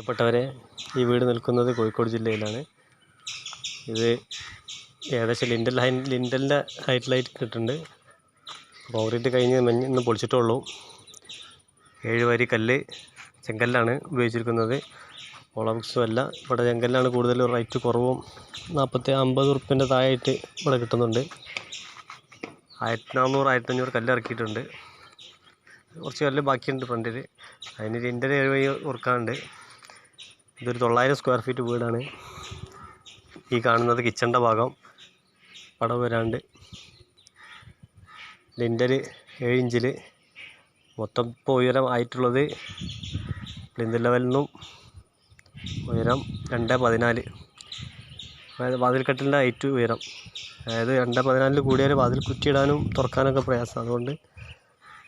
പ്രിയപ്പെട്ടവരെ, ഈ വീട് നിൽക്കുന്നത് കോഴിക്കോട് ജില്ലയിലാണ്. ഇത് ഏകദേശം ലിൻഡലിൻ്റെ ഹൈറ്റിലായിട്ട് കിട്ടുന്നുണ്ട്. കോൺക്രീറ്റ് കഴിഞ്ഞ് ഇന്ന് പൊളിച്ചിട്ടുള്ളൂ. 7 വരി കല്ല് ചെങ്കല്ലാണ് ഉപയോഗിച്ചിരിക്കുന്നത്. ഓളമിക്സും അല്ല. ഇവിടെ ചെങ്കല്ലാണ് കൂടുതൽ റേറ്റ് കുറവും. 50 ഉറുപ്പ്യൻ്റെ താഴെയായിട്ട് ഇവിടെ കിട്ടുന്നുണ്ട്. 1400 1500 കല്ല് ഇറക്കിയിട്ടുണ്ട്. കുറച്ച് കല്ല് ബാക്കിയുണ്ട് ഫ്രണ്ടിൽ. അതിന് ലിൻഡൽ 7 വരി ഉറക്കാനുണ്ട്. ഇതൊരു 900 സ്ക്വയർ ഫീറ്റ് വീടാണ്. ഈ കാണുന്നത് കിച്ചണിൻ്റെ ഭാഗം. പടം വരാണ്ട് ലിൻഡൽ 7 ഇഞ്ചിൽ മൊത്തം ഇപ്പോൾ ഉയരം ആയിട്ടുള്ളത് ലിൻഡൽ ലെവലിൽ നിന്നും ഉയരം 2.14. അതായത് വാതിൽക്കട്ടിലിൻ്റെ ഹൈറ്റ് ഉയരം. അതായത് 2.14 കൂടിയാൽ വാതിൽ കുറ്റിയിടാനും തുറക്കാനൊക്കെ പ്രയാസം. അതുകൊണ്ട്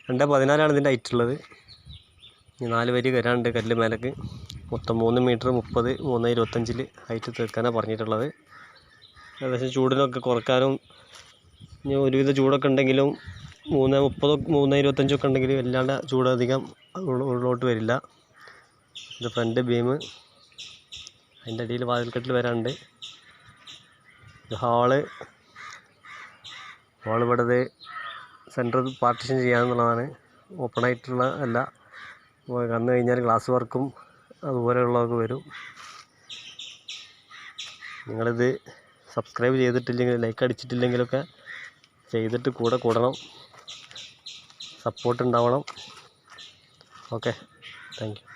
2.14 ഇതിൻ്റെ ഹൈറ്റ് ഉള്ളത്. 4 വരി വരാണ്ട് കല്ല് മേലേക്ക്. മൊത്തം 3 മീറ്റർ 30 3.25 ഹൈറ്റ് തീർക്കാനാണ് പറഞ്ഞിട്ടുള്ളത്. ഏകദേശം ചൂടിനൊക്കെ കുറക്കാനും ഇനി ഒരുവിധ ചൂടൊക്കെ ഉണ്ടെങ്കിലും 3.30 3.25 ഒക്കെ ഉണ്ടെങ്കിൽ വല്ലാണ്ട് ചൂടധികം ഉള്ളോട്ട് വരില്ല. ഇത് ഫ്രണ്ട് ബീം. അതിൻ്റെ അടിയിൽ വാതിൽക്കെട്ടിൽ വരാണ്ട്. ഹാള് ഇവിടെ സെൻറ്റർ പാർട്ടീഷൻ ചെയ്യാമെന്നുള്ളതാണ്. ഓപ്പണായിട്ടുള്ള അല്ല. വന്നു കഴിഞ്ഞാൽ ഗ്ലാസ് വർക്കും അതുപോലെയുള്ളതൊക്കെ വരും. നിങ്ങളിത് സബ്സ്ക്രൈബ് ചെയ്തിട്ടില്ലെങ്കിൽ, ലൈക്ക് അടിച്ചിട്ടില്ലെങ്കിലൊക്കെ ചെയ്തിട്ട് കൂടെ കൂടണം. സപ്പോർട്ട് ഉണ്ടാവണം. Okay, thank you.